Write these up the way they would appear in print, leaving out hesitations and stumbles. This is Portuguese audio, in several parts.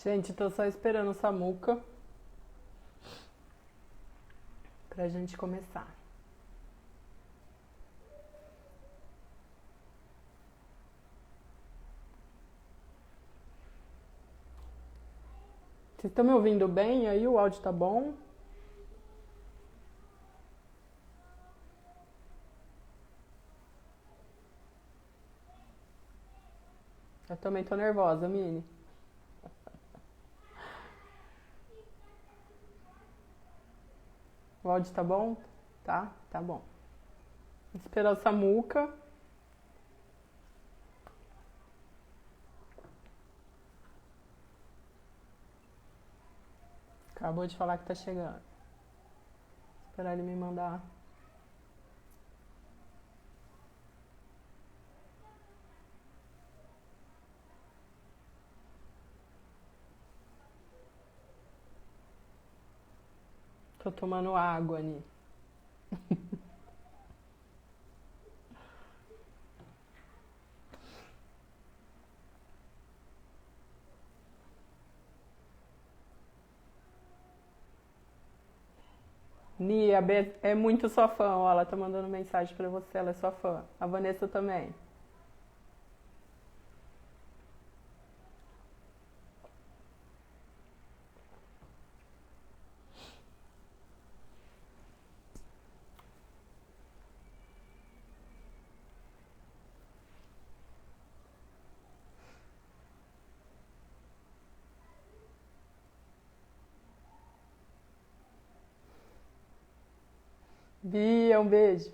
Gente, tô só esperando o Samuca pra gente começar. Vocês estão me ouvindo bem? Aí o áudio tá bom? Eu também tô nervosa, Mini. O áudio tá bom? Tá? Tá bom. Vou esperar o Samuca. Acabou de falar que tá chegando. Esperar ele me mandar. Tô tomando água ali. Nia, a B é muito sua fã, ó, ela tá mandando mensagem pra você, ela é sua fã. A Vanessa também. Bia, um beijo.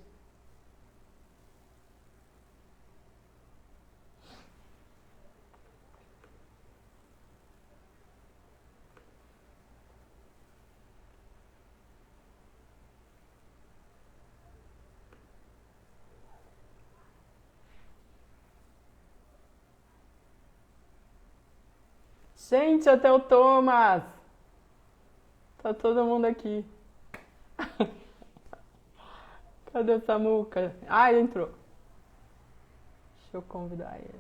Gente, até o Thomas! Tá todo mundo aqui. Cadê o Samuca? Ah, ele entrou. Deixa eu convidar ele.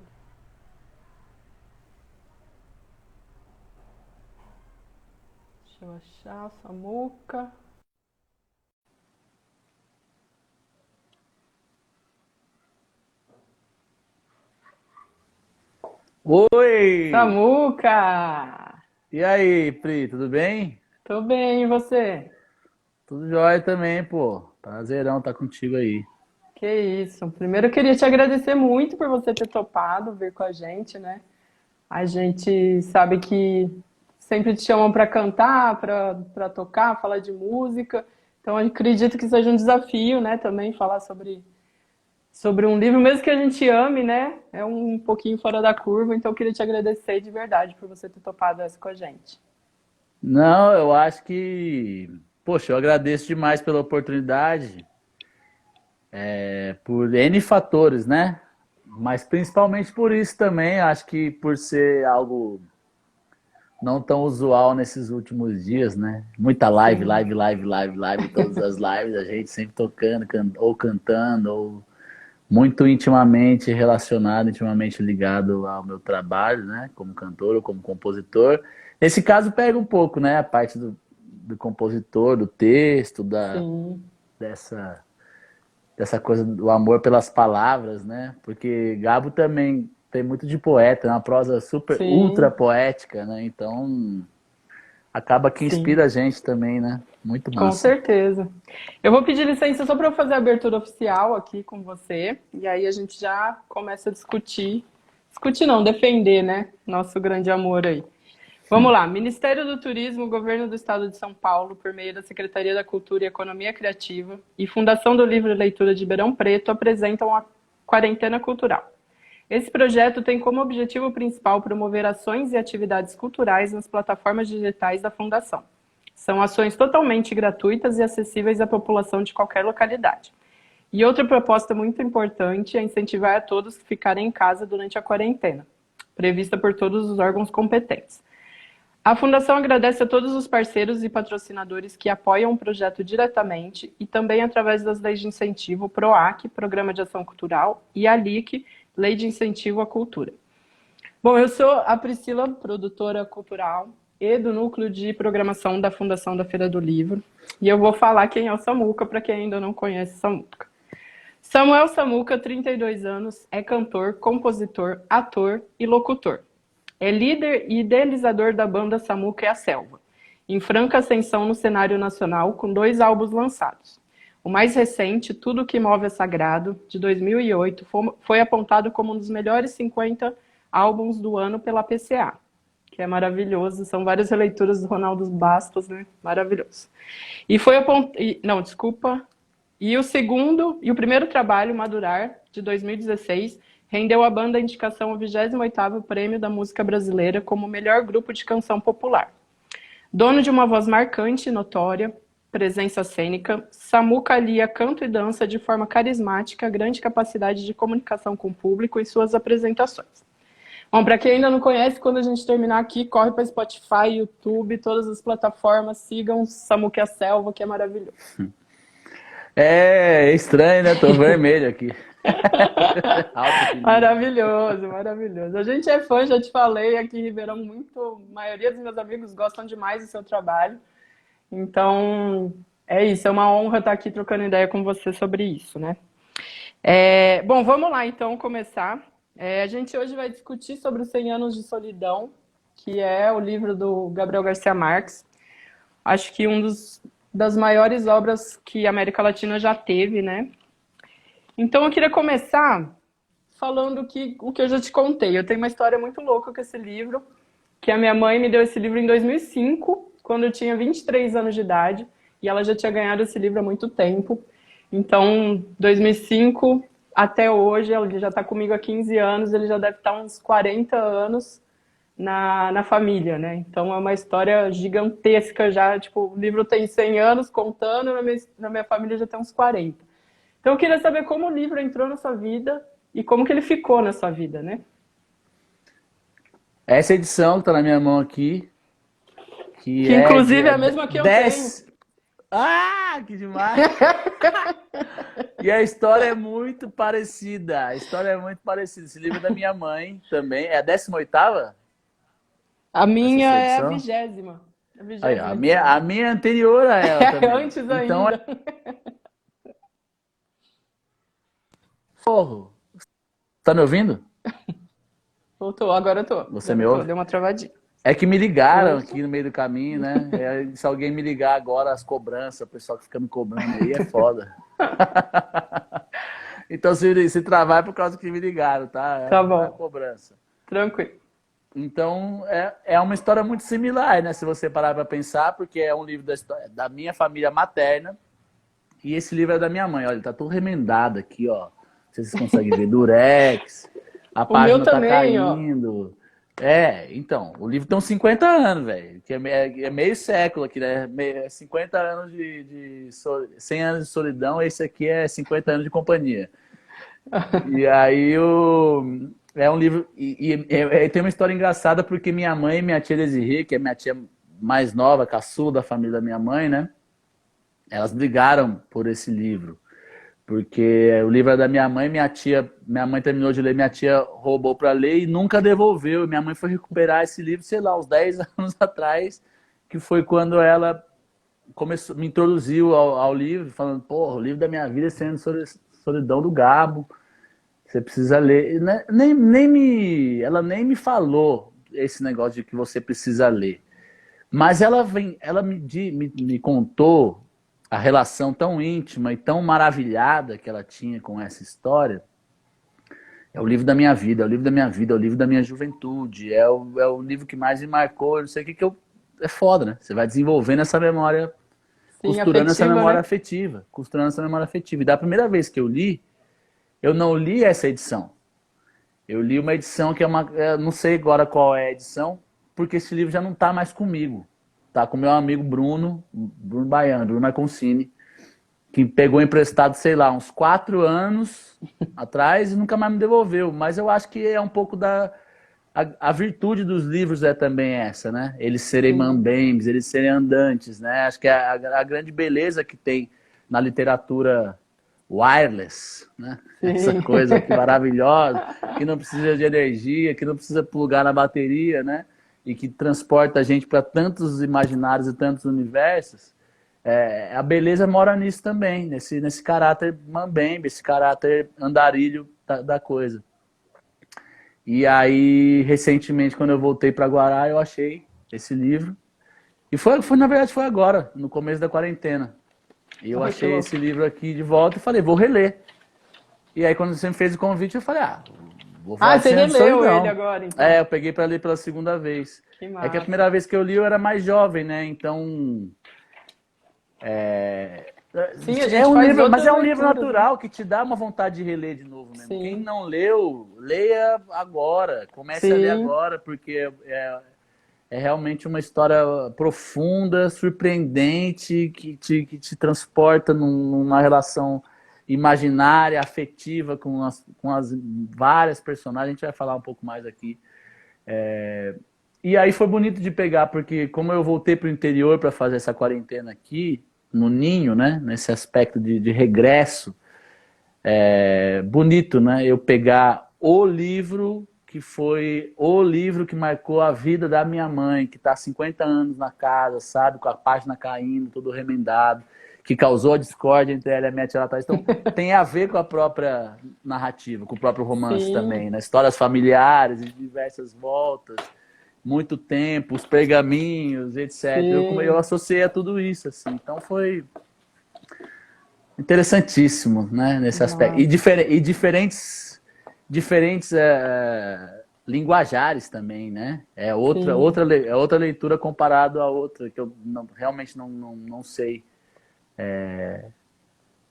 Deixa eu achar o Samuca. Oi! Samuca! E aí, Pri, tudo bem? Tô bem, e você? Tudo jóia também, pô. Prazerão estar contigo aí. Que isso. Primeiro eu queria te agradecer muito por você ter topado vir com a gente, né? A gente sabe que sempre te chamam para cantar, para tocar, falar de música. Então eu acredito que seja um desafio, né, também falar sobre um livro, mesmo que a gente ame, né? É um pouquinho fora da curva, então eu queria te agradecer de verdade por você ter topado essa com a gente. Não, eu acho que, poxa, eu agradeço demais pela oportunidade, por N fatores, né? Mas principalmente por isso também, acho que por ser algo não tão usual nesses últimos dias, né? Muita live, Sim, live, live, live, live, todas as lives, a gente sempre tocando, ou cantando, ou muito intimamente relacionado, intimamente ligado ao meu trabalho, né, como cantor ou como compositor. Nesse caso pega um pouco, né, a parte do compositor, do texto, sim, dessa, dessa coisa do amor pelas palavras, né, porque Gabo também tem muito de poeta, é uma prosa super, ultra sim, poética, né, então acaba que sim, inspira a gente também, né, muito com massa. certeza. Eu vou pedir licença só para eu fazer a abertura oficial aqui com você, e aí a gente já começa a discutir, discutir não, defender, né, nosso grande amor aí. Vamos lá. Ministério do Turismo, Governo do Estado de São Paulo, por meio da Secretaria da Cultura e Economia Criativa e Fundação do Livro e Leitura de Ribeirão Preto apresentam a Quarentena Cultural. Esse projeto tem como objetivo principal promover ações e atividades culturais nas plataformas digitais da Fundação. São ações totalmente gratuitas e acessíveis à população de qualquer localidade. E outra proposta muito importante é incentivar a todos que ficarem em casa durante a quarentena, prevista por todos os órgãos competentes. A Fundação agradece a todos os parceiros e patrocinadores que apoiam o projeto diretamente e também através das leis de incentivo PROAC, Programa de Ação Cultural, e a LIC, Lei de Incentivo à Cultura. Bom, eu sou a Priscila, produtora cultural e do núcleo de programação da Fundação da Feira do Livro. E eu vou falar quem é o Samuca, para quem ainda não conhece o Samuca. Samuel Samuca, 32 anos, é cantor, compositor, ator e locutor. É líder e idealizador da banda Samuca e a Selva, em franca ascensão no cenário nacional, com 2 álbuns lançados. O mais recente, Tudo que Move é Sagrado, de 2008, foi apontado como um dos melhores 50 álbuns do ano pela PCA, que é maravilhoso. São várias releituras do Ronaldo Bastos, né? Maravilhoso. E foi apontado... Não, desculpa. E o primeiro trabalho, Madurar, de 2016, rendeu à banda a indicação ao 28º Prêmio da Música Brasileira como melhor grupo de canção popular. Dono de uma voz marcante e notória, presença cênica, Samuca alia canto e dança de forma carismática, grande capacidade de comunicação com o público em suas apresentações. Bom, para quem ainda não conhece, quando a gente terminar aqui, corre para Spotify, YouTube, todas as plataformas, sigam Samuca e a Selva, que é maravilhoso. É estranho, né? Tô vermelho aqui. Maravilhoso, maravilhoso. A gente é fã, já te falei aqui em Ribeirão, a maioria dos meus amigos gostam demais do seu trabalho. Então, é isso, é uma honra estar aqui trocando ideia com você sobre isso, né? Bom, vamos lá então começar. A gente hoje vai discutir sobre os 100 anos de solidão, que é o livro do Gabriel Garcia Marques. Acho que das maiores obras que a América Latina já teve, né? Então eu queria começar falando o que eu já te contei. Eu tenho uma história muito louca com esse livro, que a minha mãe me deu esse livro em 2005, quando eu tinha 23 anos de idade, e ela já tinha ganhado esse livro há muito tempo. Então, 2005 até hoje, ele já está comigo há 15 anos, ele já deve estar uns 40 anos na família, né? Então é uma história gigantesca já, tipo, o livro tem 100 anos contando, na minha família já tem uns 40. Então eu queria saber como o livro entrou na sua vida e como que ele ficou na sua vida, né? Essa edição que tá na minha mão aqui, que inclusive é a mesma que eu 10... tenho. Ah, que demais! E a história é muito parecida. A história é muito parecida. Esse livro é da minha mãe também. É a 18ª? A minha é a 20ª. Aí, a minha é anterior a ela também. Antes então, ainda. Porra. Tá me ouvindo? Voltou, agora eu tô. Você me ouve? Deu uma travadinha. É que me ligaram aqui no meio do caminho, né? Se alguém me ligar agora, as cobranças, o pessoal que fica me cobrando aí é foda. Então se travar é por causa que me ligaram, tá? Tá bom. É cobrança. Tranquilo. Então é uma história muito similar, né? Se você parar para pensar, porque é um livro da minha família materna e esse livro é da minha mãe. Olha, tá todo remendado aqui, ó. Vocês conseguem ver durex, a página tá caindo. Ó. Então, o livro tem uns 50 anos, velho, que é meio século aqui, né? 50 anos 100 anos de solidão, esse aqui é 50 anos de companhia. E aí é um livro, e tem uma história engraçada porque minha mãe e minha tia Desirê, que é minha tia mais nova, caçula da família da minha mãe, né? Elas brigaram por esse livro. Porque o livro é da minha mãe, minha mãe terminou de ler, minha tia roubou para ler e nunca devolveu. Minha mãe foi recuperar esse livro, sei lá, uns 10 anos atrás, que foi quando ela me introduziu ao livro, falando, porra, o livro da minha vida é Sendo Solidão do Gabo, você precisa ler. Ela nem me falou esse negócio de que você precisa ler. Mas ela me contou a relação tão íntima e tão maravilhada que ela tinha com essa história. É o livro da minha vida, é o livro da minha vida, é o livro da minha juventude, é o livro que mais me marcou, não sei o que é foda, né? Você vai desenvolvendo essa memória, costurando essa memória afetiva, costurando essa memória afetiva. E da primeira vez que eu li, eu não li essa edição. Eu li uma edição que eu não sei agora qual é a edição, porque esse livro já não está mais comigo. Tá com meu amigo Bruno Baiano, Bruno Marconcini, que pegou emprestado, sei lá, uns 4 anos atrás e nunca mais me devolveu. Mas eu acho que é um pouco a virtude dos livros é também essa, né? Eles serem mambembes, eles serem andantes, né? Acho que a grande beleza que tem na literatura wireless, né? Essa Sim. coisa aqui maravilhosa, que não precisa de energia, que não precisa plugar na bateria, né? E que transporta a gente para tantos imaginários e tantos universos. A beleza mora nisso também, nesse caráter mambembe, esse caráter andarilho da coisa. E aí, recentemente, quando eu voltei para Guará, eu achei esse livro. E na verdade, foi agora, no começo da quarentena. E eu Ai, que achei louco. esse livro aqui de volta e falei, vou reler. E aí, quando você me fez o convite, eu falei, vou Ah, falar de você Cem Anos de releu ele Solidão. agora, então. Eu peguei para ler pela segunda vez. Que É que a massa. primeira vez que eu li, eu era mais jovem, né? Então, Sim, a gente faz mas outras é um livro leituras, né? natural que te dá uma vontade de reler de novo mesmo. Quem Sim, não leu, leia agora. Comece a ler sim, agora, porque é realmente uma história profunda, surpreendente, que te transporta numa relação imaginária, afetiva com as várias personagens. A gente vai falar um pouco mais aqui. E aí foi bonito de pegar, porque como eu voltei para o interior para fazer essa quarentena aqui, no ninho, né? Nesse aspecto de regresso, bonito, né? Eu pegar o livro que foi o livro que marcou a vida da minha mãe, que está há 50 anos na casa, sabe? Com a página caindo, todo remendado, que causou a discórdia entre ela e a minha tia lá atrás. Então, tem a ver com a própria narrativa, com o próprio romance sim. também, né? Histórias familiares, de diversas voltas, muito tempo, os pergaminhos, etc. Eu Sim. associei a tudo isso, assim. Então, foi interessantíssimo, né, nesse aspecto. Massa. E diferentes linguajares também, né? Sim. É outra leitura comparado à outra, que eu realmente não sei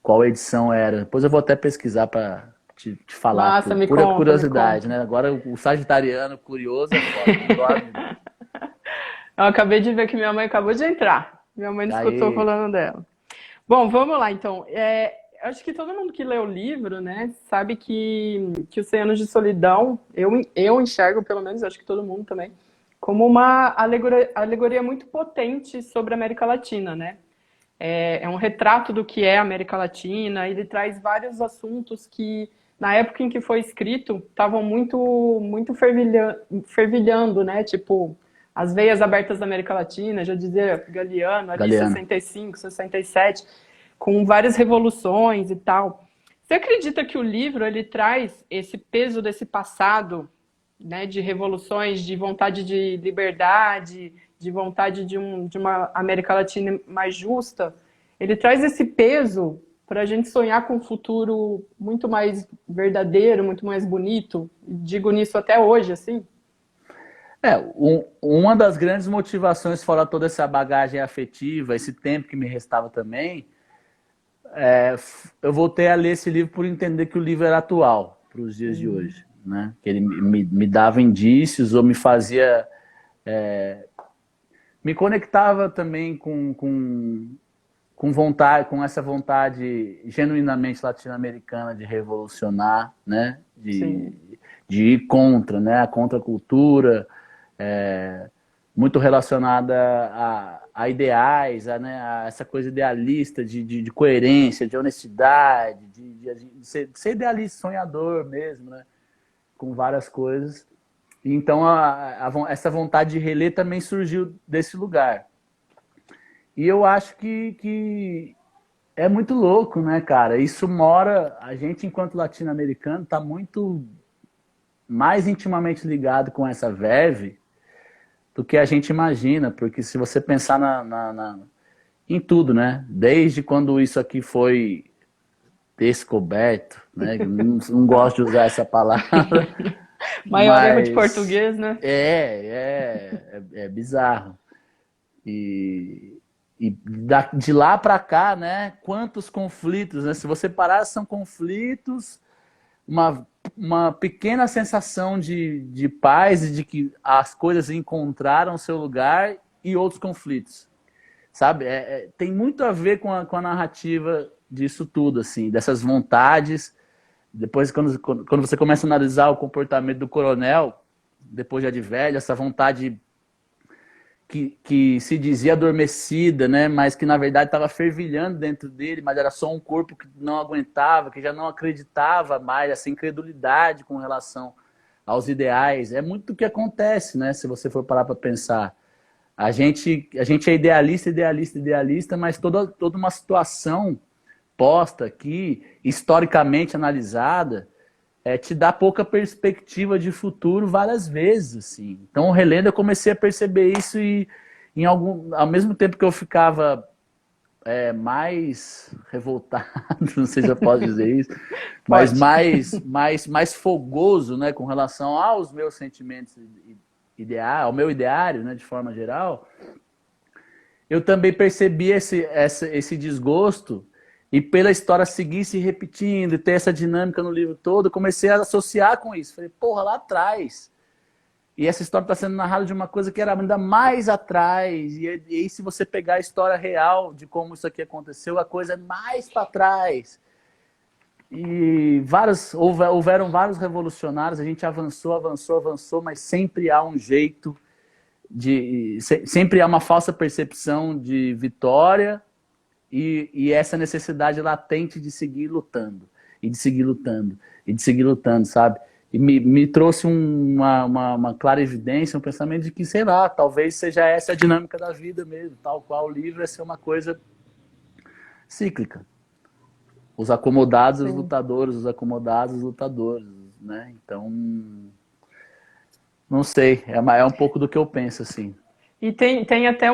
qual edição era. Depois eu vou até pesquisar para te falar, Massa, por me pura conta, me curiosidade, conta. né? Agora o sagitariano curioso é foda, não dorme, não. Eu acabei de ver que minha mãe acabou de entrar. Minha mãe não escutou Aí, falando dela. Bom, vamos lá então. Acho que todo mundo que lê o livro, né, sabe que os 100 Anos de Solidão, eu enxergo, pelo menos, acho que todo mundo também, como uma alegoria muito potente sobre a América Latina, né? É um retrato do que é a América Latina. Ele traz vários assuntos que, na época em que foi escrito, estavam muito fervilhando, né? Tipo, as veias abertas da América Latina, já dizia Galeano, ali Galeano. 65, 67, com várias revoluções e tal. Você acredita que o livro ele traz esse peso desse passado, né, de revoluções, de vontade de liberdade, de vontade de uma América Latina mais justa? Ele traz esse peso para a gente sonhar com um futuro muito mais verdadeiro, muito mais bonito. Digo nisso até hoje, assim. Uma das grandes motivações, fora toda essa bagagem afetiva, esse tempo que me restava também, eu voltei a ler esse livro por entender que o livro era atual para os dias de Uhum. hoje, né? Que ele me dava indícios ou me fazia, me conectava também com vontade, com essa vontade genuinamente latino-americana de revolucionar, né? Sim, De ir contra, né? A contracultura, muito relacionada a ideais, né? A essa coisa idealista de coerência, de honestidade, de ser idealista, sonhador mesmo, né? Com várias coisas. Então, essa vontade de reler também surgiu desse lugar. E eu acho que é muito louco, né, cara? Isso mora. A gente, enquanto latino-americano, está muito mais intimamente ligado com essa verve do que a gente imagina, porque se você pensar em tudo, né? Desde quando isso aqui foi descoberto, né? Não gosto de usar essa palavra, maior erro de mas português, né? é bizarro. E, de lá para cá, né? Quantos conflitos, né? Se você parar, são conflitos, uma pequena sensação de paz e de que as coisas encontraram seu lugar e outros conflitos, sabe? Tem muito a ver com a narrativa disso tudo, assim, dessas vontades. Depois, quando você começa a analisar o comportamento do coronel, depois já de velho, essa vontade que se dizia adormecida, né? Mas que na verdade estava fervilhando dentro dele, mas era só um corpo que não aguentava, que já não acreditava mais, essa incredulidade com relação aos ideais. É muito o que acontece, né? Se você for parar para pensar. A gente é idealista, idealista, idealista, mas toda uma situação posta aqui, historicamente analisada, te dá pouca perspectiva de futuro várias vezes, assim. Então, relendo, eu comecei a perceber isso e, ao mesmo tempo que eu ficava mais revoltado, não sei se eu posso dizer isso, mas Pode. mais fogoso, né, com relação aos meus sentimentos ao meu ideário, né, de forma geral, eu também percebi esse desgosto e pela história seguir se repetindo e ter essa dinâmica no livro todo, eu comecei a associar com isso. Falei, porra, lá atrás. E essa história está sendo narrada de uma coisa que era ainda mais atrás. E aí, se você pegar a história real de como isso aqui aconteceu, a coisa é mais para trás. E houveram vários revolucionários, a gente avançou, avançou, avançou, mas sempre há um jeito sempre há uma falsa percepção de vitória e essa necessidade latente de seguir lutando, e de seguir lutando, e de seguir lutando, sabe? E me trouxe uma clara evidência, um pensamento de que, sei lá, talvez seja essa a dinâmica da vida mesmo, tal qual o livro é ser uma coisa cíclica. Os acomodados, os lutadores, os acomodados, os lutadores, né? Então, não sei, é um pouco do que eu penso, assim. E tem até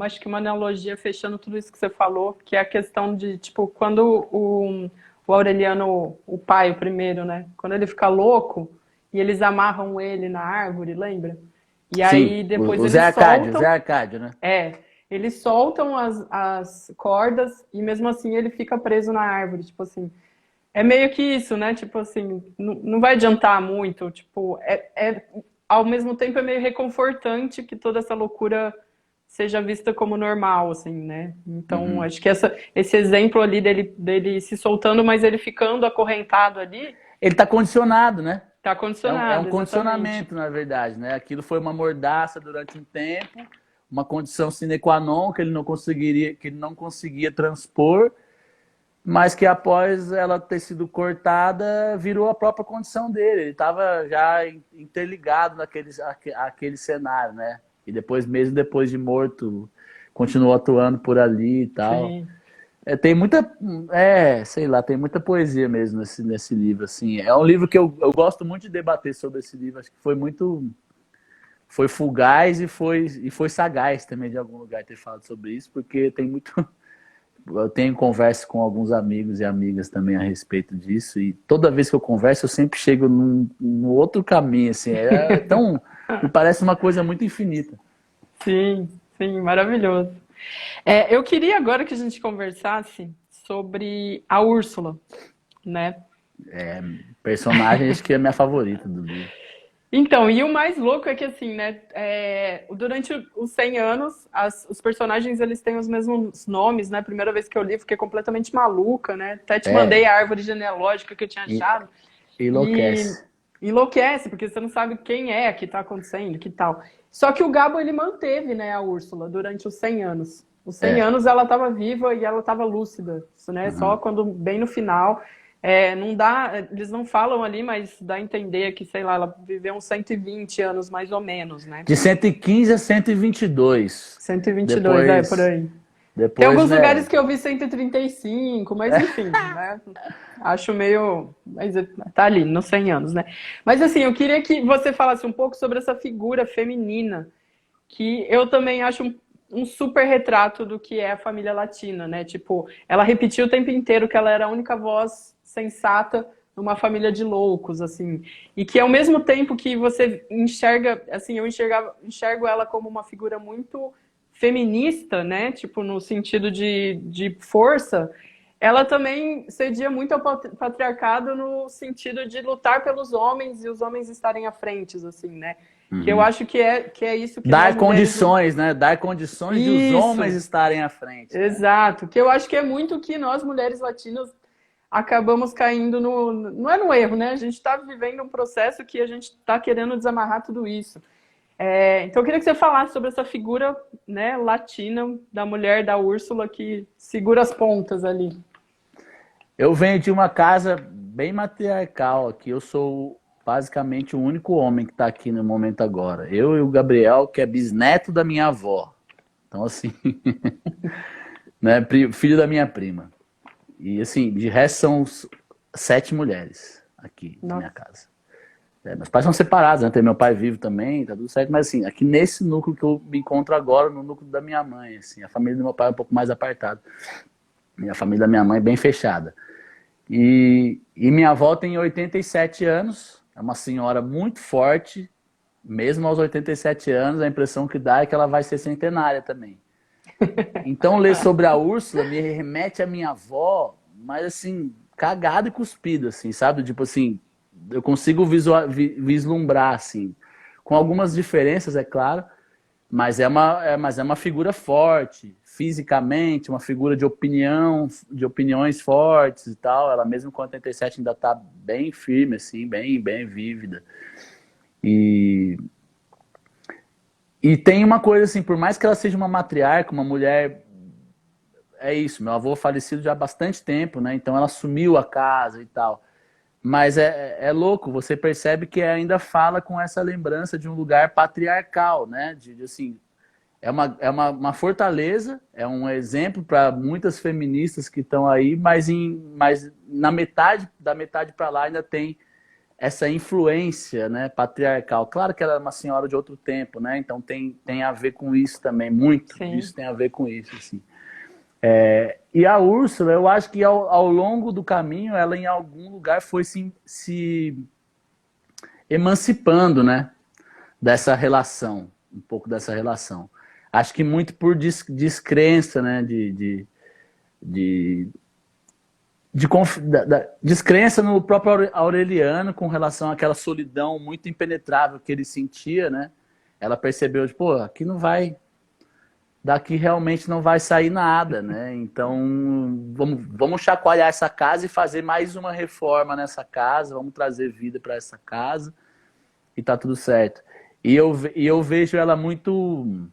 acho que uma analogia fechando tudo isso que você falou, que é a questão de, tipo, quando o Aureliano, o pai, o primeiro, né? Quando ele fica louco e eles amarram ele na árvore, lembra? E aí Sim, depois o eles soltam. Zé Arcádio, né? Eles soltam as cordas e mesmo assim ele fica preso na árvore, tipo assim. É meio que isso, né? Tipo assim, não vai adiantar muito. Tipo, ao mesmo tempo é meio reconfortante que toda essa loucura seja vista como normal, assim, né? Então, acho que esse exemplo ali dele se soltando, mas ele ficando acorrentado ali, Ele está condicionado, né? tá É um condicionado, exatamente. condicionamento, na verdade, né? Aquilo foi uma mordaça durante um tempo, uma condição sine qua non que ele não conseguia transpor, mas que após ela ter sido cortada, virou a própria condição dele. Ele estava já interligado àquele cenário, né? E depois, mesmo depois de morto, continuou atuando por ali e tal. Sim. Tem muita, sei lá, tem muita poesia mesmo nesse livro, assim. É um livro que eu gosto muito de debater sobre esse livro. Acho que foi fugaz e foi sagaz também de algum lugar ter falado sobre isso, porque tem muito. Eu tenho conversa com alguns amigos e amigas também a respeito disso, e toda vez que eu converso, eu sempre chego num outro caminho, assim. Me parece uma coisa muito infinita. Sim, sim, maravilhoso. Eu queria agora que a gente conversasse sobre a Úrsula, né? Personagem, acho que é a minha favorita do livro. Então, e o mais louco é que, assim, né, durante os 100 anos, os personagens, eles têm os mesmos nomes, né? Primeira vez que eu li, fiquei completamente maluca, né? Até te mandei a árvore genealógica que eu tinha achado. Enlouquece. E enlouquece, porque você não sabe quem é que tá acontecendo, que tal. Só que o Gabo, ele manteve, né, a Úrsula durante os 100 anos. Os 100 anos ela estava viva e ela estava lúcida, né? Só quando, bem no final... não dá, eles não falam ali, mas dá a entender que, sei lá, ela viveu uns 120 anos, mais ou menos, né? De 115 a 122. 122, por aí. Tem alguns lugares que eu vi 135, mas enfim, né? Acho meio... Mas tá ali, nos 100 anos, né? Mas assim, eu queria que você falasse um pouco sobre essa figura feminina, que eu também acho um super retrato do que é a família latina, né? Tipo, ela repetiu o tempo inteiro que ela era a única voz sensata numa família de loucos, assim. E que ao mesmo tempo que você enxerga, assim, eu enxergo ela como uma figura muito feminista, né? Tipo, no sentido de força, ela também cedia muito ao patriarcado no sentido de lutar pelos homens e os homens estarem à frente, assim, né? Que eu acho que é isso que dar nós condições, né? Dar condições de os homens estarem à frente. Exato. Que eu acho que é muito que nós, mulheres latinas, acabamos caindo não é no erro, né? A gente está vivendo um processo que a gente está querendo desamarrar tudo isso. Então eu queria que você falasse sobre essa figura, né, latina da mulher da Úrsula que segura as pontas ali. Eu venho de uma casa bem matriarcal aqui. Eu sou basicamente o único homem que está aqui no momento agora. Eu e o Gabriel, que é bisneto da minha avó. Então, assim, né, filho da minha prima. E, assim, de resto são 7 mulheres aqui na minha Nossa. casa. Meus pais são separados, né? Tem meu pai vivo também, tá tudo certo. Mas, assim, aqui nesse núcleo que eu me encontro agora, no núcleo da minha mãe, assim, a família do meu pai é um pouco mais apartada. E a família da minha mãe é bem fechada. E minha avó tem 87 anos, é uma senhora muito forte, mesmo aos 87 anos, a impressão que dá é que ela vai ser centenária também. Então, ler sobre a Úrsula me remete à minha avó, mas assim, cagado e cuspido, assim, sabe? Tipo assim, eu consigo vislumbrar, assim, com algumas diferenças, é claro, mas mas é uma figura forte, fisicamente, uma figura de opinião, de opiniões fortes e tal. Ela mesmo com 87 ainda está bem firme, assim, bem vívida. E, e tem uma coisa assim, por mais que ela seja uma matriarca, uma mulher, é isso, meu avô falecido já há bastante tempo, né? Então ela assumiu a casa e tal. Mas é louco, você percebe que ainda fala com essa lembrança de um lugar patriarcal, né? Assim, uma fortaleza, é um exemplo para muitas feministas que estão aí, mas da metade para lá ainda tem essa influência, né, patriarcal. Claro que ela é uma senhora de outro tempo, né? Então tem a ver com isso também, muito Sim. disso tem a ver com isso, assim. E a Úrsula, eu acho que ao longo do caminho, ela em algum lugar foi se emancipando, né, dessa relação, um pouco dessa relação. Acho que muito por descrença, né, descrença no próprio Aureliano com relação àquela solidão muito impenetrável que ele sentia, né? Ela percebeu, tipo, pô, aqui não vai, daqui realmente não vai sair nada, né? Então, vamos chacoalhar essa casa e fazer mais uma reforma nessa casa, vamos trazer vida para essa casa e tá tudo certo. E eu vejo ela muito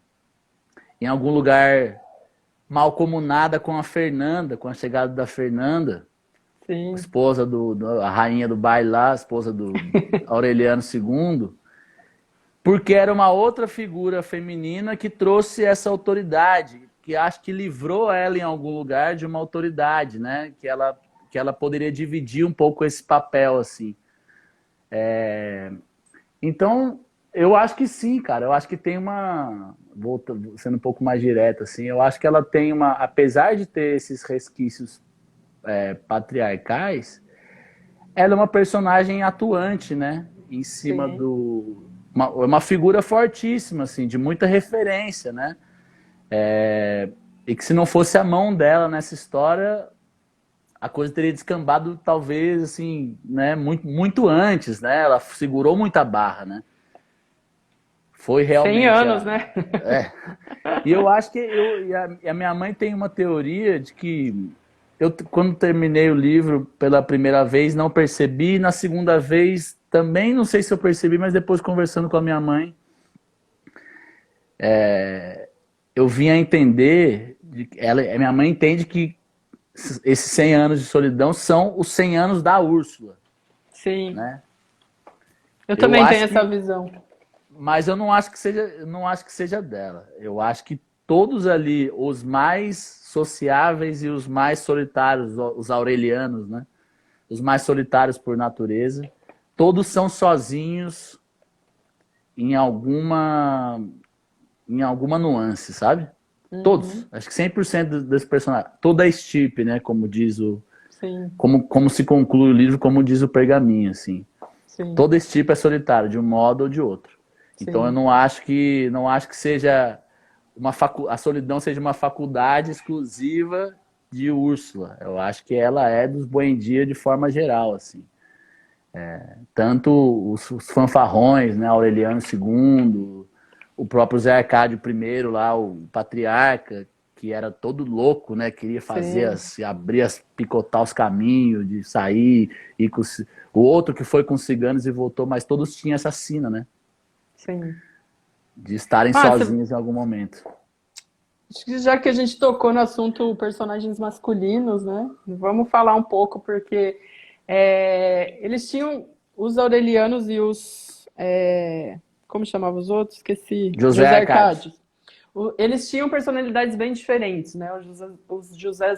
em algum lugar malcomunada com a Fernanda, com a chegada da Fernanda, Sim. esposa a rainha do baile lá, esposa do Aureliano II, porque era uma outra figura feminina que trouxe essa autoridade, que acho que livrou ela em algum lugar de uma autoridade, né? Que ela poderia dividir um pouco esse papel, assim. Então, eu acho que sim, cara. Eu acho que tem sendo um pouco mais direto, assim, eu acho que ela tem apesar de ter esses resquícios patriarcais, ela é uma personagem atuante, né? Em cima Sim. uma figura fortíssima, assim, de muita referência, né? E que se não fosse a mão dela nessa história, a coisa teria descambado talvez, assim, né? Muito antes, né? Ela segurou muita barra, né? Foi 100 realmente anos, né? E eu acho que a minha mãe tem uma teoria de que quando terminei o livro pela primeira vez, não percebi. Na segunda vez, também não sei se eu percebi, mas depois conversando com a minha mãe, eu vim a entender, minha mãe entende que esses 100 anos de solidão são os 100 anos da Úrsula, Sim. né? Eu Eu também tenho acho essa que, visão. mas eu não acho que seja dela. Eu acho que todos ali, os mais sociáveis e os mais solitários, os aurelianos, né? Os mais solitários por natureza, todos são sozinhos em alguma nuance, sabe? Todos. Uhum. Acho que 100% desse personagem. Toda a estirpe, né? Como diz Sim, como se conclui o livro, como diz o pergaminho, assim. sim, Toda estirpe é solitária, de um modo ou de outro. Então eu sim. não acho que seja a solidão seja uma faculdade exclusiva de Úrsula. Eu acho que ela é dos Buendia de forma geral, assim. Tanto os fanfarrões, né, Aureliano II, o próprio Zé Arcádio I lá, o patriarca, que era todo louco, né, queria Sim, picotar os caminhos, de sair, o outro que foi com os ciganos e voltou, mas todos tinham essa sina, né? sim. de estarem Ah, sozinhos em algum momento. acho que já que a gente tocou no assunto personagens masculinos, né? Vamos falar um pouco, porque eles tinham os Aurelianos e os. Como chamava os outros? Esqueci. José José Arcádio. Arcádio. Eles tinham personalidades bem diferentes, né? Os José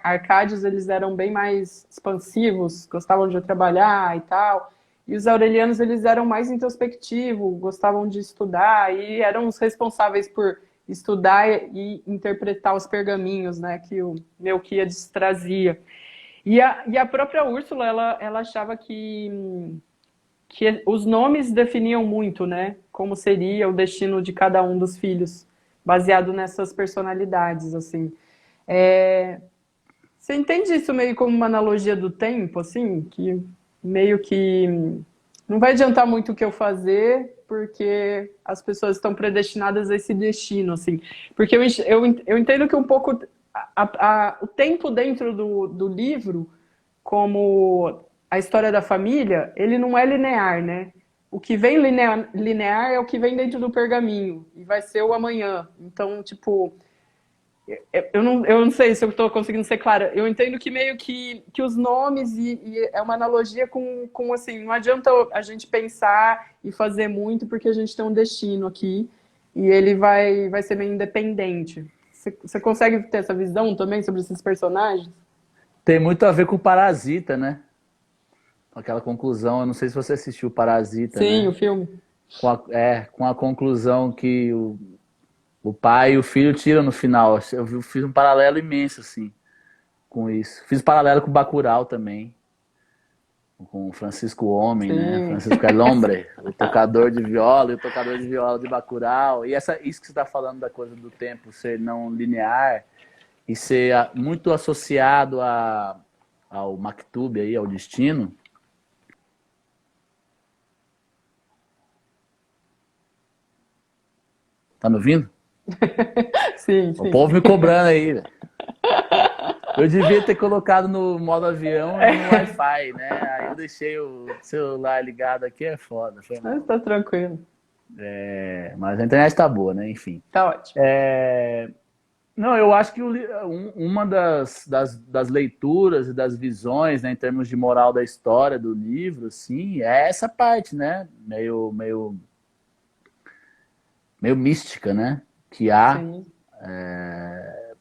Arcádios, eles eram bem mais expansivos, gostavam de trabalhar e tal. E os Aurelianos, eles eram mais introspectivos, gostavam de estudar e eram os responsáveis por estudar e interpretar os pergaminhos, né, que o Melquíades trazia. E a própria Úrsula, ela achava que os nomes definiam muito, né, como seria o destino de cada um dos filhos, baseado nessas personalidades, assim. Você entende isso meio como uma analogia do tempo, assim, que meio que não vai adiantar muito o que eu fazer, porque as pessoas estão predestinadas a esse destino, assim. Porque eu entendo que um pouco o tempo dentro do livro, como a história da família, ele não é linear, né? O que vem linear é o que vem dentro do pergaminho, e vai ser o amanhã. Então, tipo, eu não sei se eu estou conseguindo ser clara. Eu entendo que meio que os nomes e é uma analogia com assim, não adianta a gente pensar e fazer muito porque a gente tem um destino aqui e ele vai ser meio independente. Você consegue ter essa visão também sobre esses personagens? Tem muito a ver com o Parasita, né? Com aquela conclusão, eu não sei se você assistiu Parasita, Sim, o né? filme. Com a conclusão que o pai e o filho tiram no final. Fiz um paralelo imenso, assim, com isso. Fiz paralelo com o Bacurau também, com o Francisco Homem, né? Sim. Francisco El Hombre, o tocador de viola e o tocador de viola de Bacurau. E isso que você está falando da coisa do tempo ser não linear e ser muito associado ao Maktub, aí, ao destino. Tá me ouvindo? Sim, O sim. povo me cobrando aí, velho. Eu devia ter colocado no modo avião e no Wi-Fi, né? Aí eu deixei o celular ligado aqui, é foda, foi Mas mal. tá tranquilo. Mas a internet tá boa, né? Enfim. Tá ótimo. Não, eu acho que uma das leituras e das visões, né, em termos de moral da história do livro, assim, é essa parte, né? Meio mística, né? Que há, Sim,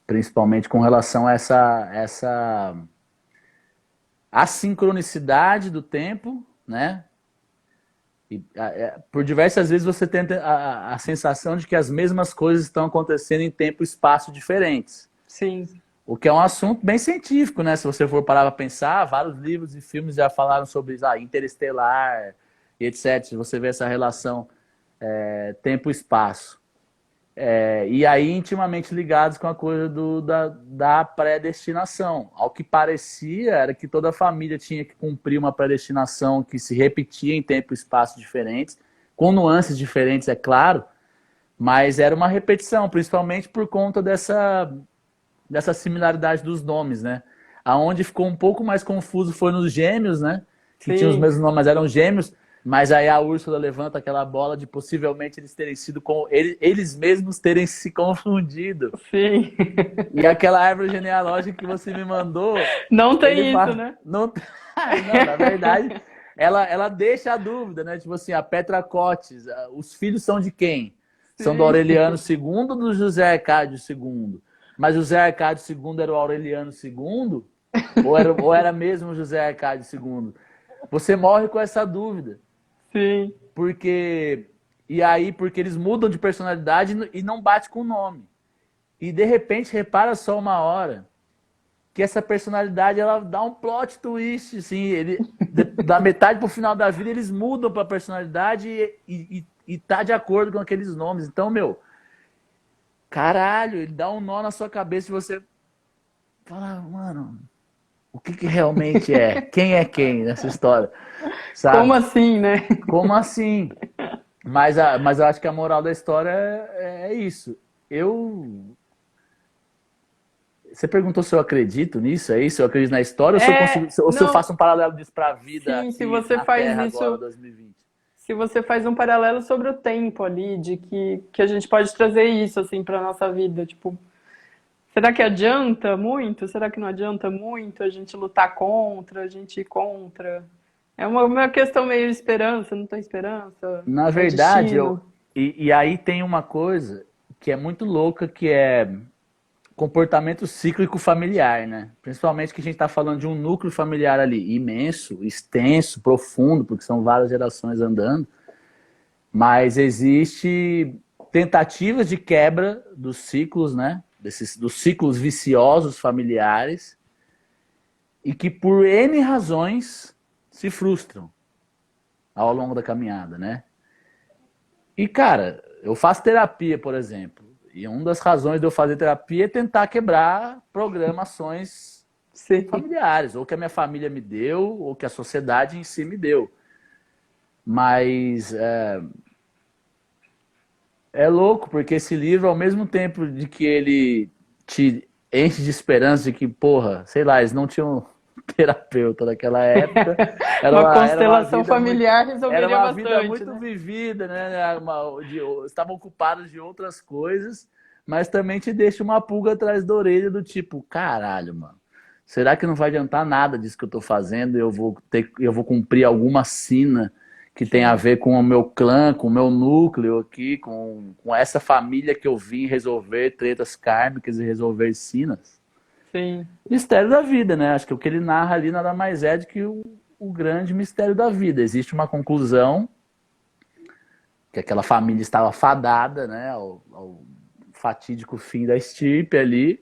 principalmente com relação a essa assincronicidade do tempo, né? E, por diversas vezes você tem a sensação de que as mesmas coisas estão acontecendo em tempo e espaço diferentes. sim, O que é um assunto bem científico, né? Se você for parar para pensar, vários livros e filmes já falaram sobre isso, Interestelar e etc. Você vê essa relação tempo e espaço. E aí intimamente ligados com a coisa da predestinação. Ao que parecia era que toda a família tinha que cumprir uma predestinação que se repetia em tempo e espaço diferentes, com nuances diferentes, é claro, mas era uma repetição, principalmente por conta dessa similaridade dos nomes, né? Aonde ficou um pouco mais confuso foi nos gêmeos, né? Que tinham os sim, mesmos nomes, mas eram gêmeos. Mas aí a Úrsula levanta aquela bola de possivelmente eles terem sido eles mesmos terem se confundido. sim. E aquela árvore genealógica que você me mandou, Não ele tem isso, fala, né? não, não, na verdade, ela deixa a dúvida, né? Tipo assim, a Petra Cotes, os filhos são de quem? São do Sim, Aureliano II ou do José Arcádio II? Mas José Arcádio II era o Aureliano II? Ou era mesmo José Arcádio II? Você morre com essa dúvida. sim, Porque porque eles mudam de personalidade e não bate com o nome. E de repente, repara só uma hora que essa personalidade ela dá um plot twist, assim, da metade pro final da vida eles mudam pra personalidade e tá de acordo com aqueles nomes. Então, meu, caralho, ele dá um nó na sua cabeça e você fala, mano, o que realmente é? Quem é quem nessa história? como Sabe? assim, né? Como assim? Mas eu acho que a moral da história é isso. Você perguntou se eu acredito nisso, é isso? Eu acredito na história ou se eu consigo, ou se eu Não, faço um paralelo disso para a vida sim, se aqui você na faz Terra agora, isso, 2020? se você faz um paralelo sobre o tempo ali, de que a gente pode trazer isso assim para nossa vida, tipo, será que adianta muito? Será que não adianta muito a gente lutar contra, a gente ir contra? É uma questão meio de esperança, não tem esperança? Na É verdade, destino? e aí tem uma coisa que é muito louca, que é comportamento cíclico familiar, né? Principalmente que a gente está falando de um núcleo familiar ali imenso, extenso, profundo, porque são várias gerações andando, mas existe tentativas de quebra dos ciclos, né? Dos ciclos viciosos familiares e que por N razões se frustram ao longo da caminhada, né? E, cara, eu faço terapia, por exemplo. E uma das razões de eu fazer terapia é tentar quebrar programações Sim. familiares, ou que a minha família me deu, ou que a sociedade em si me deu. Mas é louco, porque esse livro, ao mesmo tempo de que ele te enche de esperança de que, porra, sei lá, eles não tinham terapeuta naquela época, Uma era uma constelação vida muito, familiar era resolveria uma vida bastante, muito né? vivida, né? Estavam ocupados de outras coisas, mas também te deixa uma pulga atrás da orelha do tipo, caralho, mano. Será que não vai adiantar nada disso que eu tô fazendo? Eu vou cumprir alguma sina que tem a Sim, ver com o meu clã, com o meu núcleo aqui, com essa família que eu vim resolver tretas kármicas e resolver sinas. sim. Mistério da vida, né? Acho que o que ele narra ali nada mais é do que o grande mistério da vida. Existe uma conclusão, que aquela família estava fadada, né, ao fatídico fim da estirpe ali,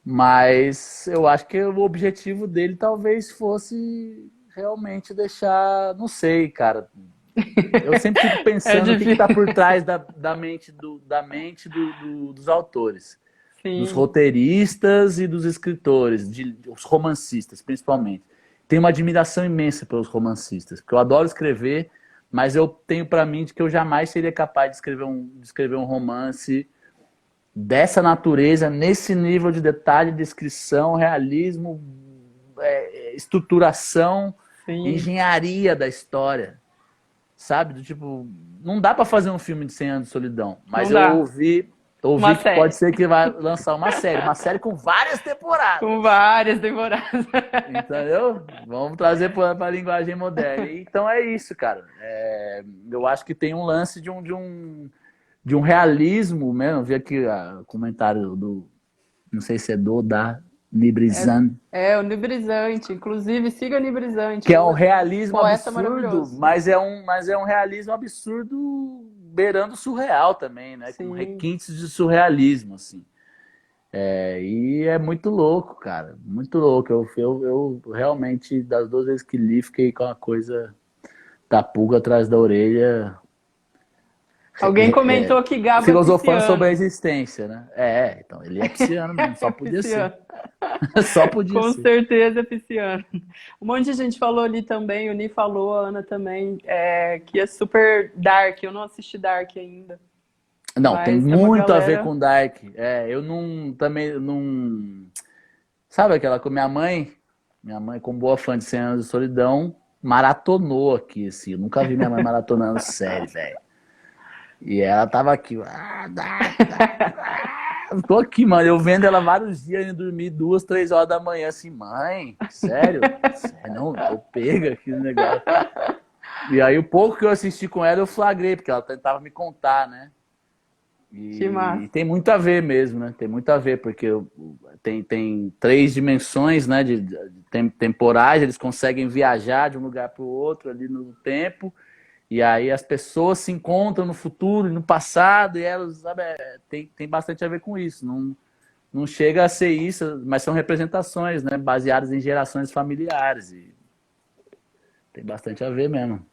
mas eu acho que o objetivo dele talvez fosse realmente deixar, não sei, cara. Eu sempre fico É pensando o que está difícil. por trás da mente dos autores, dos Sim. roteiristas e dos escritores, os romancistas, principalmente. Tenho uma admiração imensa pelos romancistas, porque eu adoro escrever, mas eu tenho para mim de que eu jamais seria capaz de escrever um romance dessa natureza, nesse nível de detalhe, descrição, realismo, estruturação, Sim, engenharia da história. Sabe? Do tipo, não dá pra fazer um filme de 100 anos de solidão, não mas dá. Uma ouvi que pode série. ser que vai lançar uma série com várias Com temporadas. várias temporadas. Entendeu? Vamos trazer para a linguagem moderna. Então é isso, cara. Eu acho que tem um lance de um realismo mesmo. Eu vi aqui o comentário do, não sei se é da É, Nibrizan, é onibrisante. Inclusive, siga onibrisante. que é um realismo Poeta absurdo, maravilhoso. mas é um realismo absurdo beirando surreal também, né? Com Sim. requintes de surrealismo, assim. E é muito louco, cara, muito louco. Eu realmente, das duas vezes que li, fiquei com a coisa da pulga atrás da orelha, Alguém comentou que Gabo é filosofando sobre a pisciano. existência, né? Então, ele é pisciano mesmo, só É podia ser. pisciano. Só podia Com ser. certeza é pisciano. Um monte de gente falou ali também, o Ni falou, a Ana também, que é super dark. Eu não assisti Dark ainda, Não, tem mas tem uma muito a ver galera. com Dark. Eu não, também, não. Sabe aquela com minha mãe, como boa fã de 100 anos de solidão, maratonou aqui, assim. Eu nunca vi minha mãe maratonando série, velho. E ela tava aqui, tô aqui, mano. Eu vendo ela vários dias indo dormir 2, 3 horas da manhã, assim, mãe, sério? Sério, não, tô pega aqui no negócio. E aí, o pouco que eu assisti com ela, eu flagrei, porque ela tentava me contar, né? Que E massa. tem muito a ver mesmo, né? Tem muito a ver, porque tem 3 dimensões, né, temporais, eles conseguem viajar de um lugar para o outro ali no tempo, e aí as pessoas se encontram no futuro e no passado, e elas, sabe, tem bastante a ver com isso. Não chega a ser isso, mas são representações, né, baseadas em gerações familiares, e tem bastante a ver mesmo.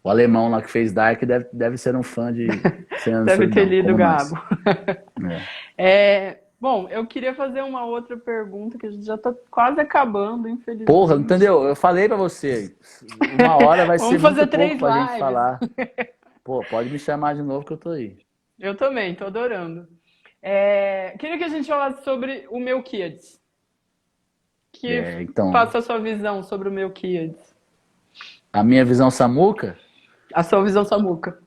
O alemão lá que fez Dark deve ser um fã de 100 Anos de Deve ter Solidão, lido como nós. Gabo. É. Bom, eu queria fazer uma outra pergunta que a gente já está quase acabando, Porra, infelizmente. entendeu? Eu falei pra você, 1 hora vai ser Vamos muito fazer pouco três pra gente lives. falar. Pô, pode me chamar de novo que eu tô aí. Eu também, estou adorando. Queria que a gente falasse sobre o Melquiades. Que Então, passa a sua visão sobre o Melquiades. A minha visão samuca? A sua visão samuca.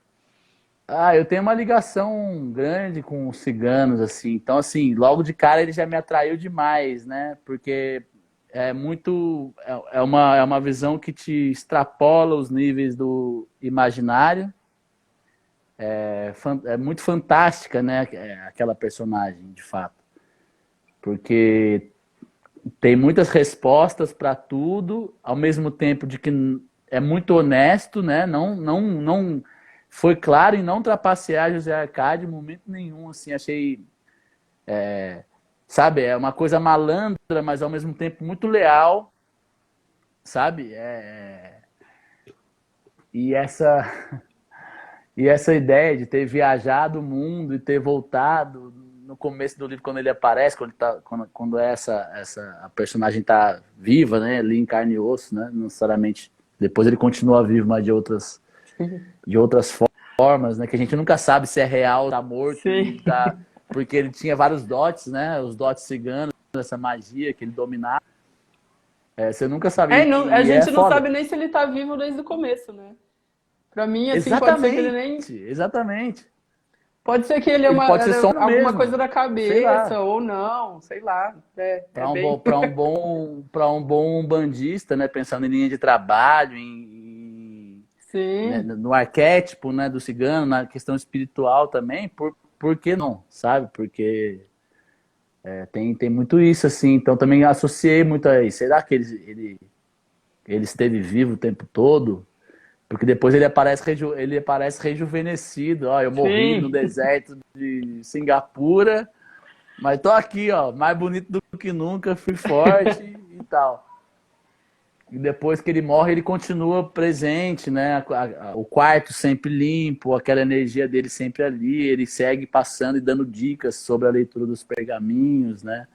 Ah, eu tenho uma ligação grande com os ciganos, assim. Então, assim, logo de cara ele já me atraiu demais, né? Porque é muito... é uma visão que te extrapola os níveis do imaginário. É muito fantástica, né? Aquela personagem, de fato. Porque tem muitas respostas para tudo, ao mesmo tempo de que é muito honesto, né? Não foi claro em não trapacear José Arcádio em momento nenhum, assim, achei, sabe, é uma coisa malandra, mas ao mesmo tempo muito leal, sabe? E essa e essa ideia de ter viajado o mundo e ter voltado no começo do livro, quando ele aparece, quando a personagem está viva, né, ali em carne e osso, né, não necessariamente. Depois ele continua vivo, mas de outras formas, né, que a gente nunca sabe se é real, tá morto, Sim. tá, porque ele tinha vários dotes, né, os dotes ciganos, essa magia que ele dominava. Você nunca sabe, A e é gente não foda. sabe nem se ele tá vivo desde o começo, né? Pra mim, assim, pode ser que ele nem. Exatamente, exatamente. Pode ser que ele é Ele pode ser era sono alguma mesmo, coisa da sei cabeça, lá. ou não, sei lá. É bem. Para um bom bandista, né, pensando em linha de trabalho, né, Sim, no arquétipo, né, do cigano, na questão espiritual também, por que não, sabe? Porque tem muito isso, assim, então também associei muito a isso. Será que ele esteve vivo o tempo todo? Porque depois ele aparece rejuvenescido. Ó, eu morri no sim. deserto de Singapura, mas tô aqui, ó, mais bonito do que nunca, fui forte e tal. E depois que ele morre, ele continua presente, né? O quarto sempre limpo, aquela energia dele sempre ali. Ele segue passando e dando dicas sobre a leitura dos pergaminhos, né?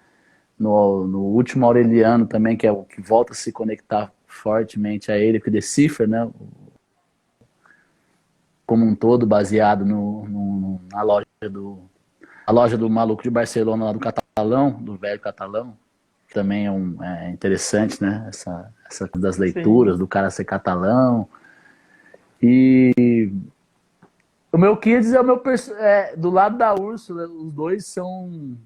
No último Aureliano também, que é o que volta a se conectar fortemente a ele, que decifra, né? Como um todo, baseado na a loja do maluco de Barcelona, lá do Catalão, do velho Catalão, que também é interessante, né? Essa coisa das Sim. leituras, do cara ser catalão. E o Melquíades é o do lado da Úrsula, os dois são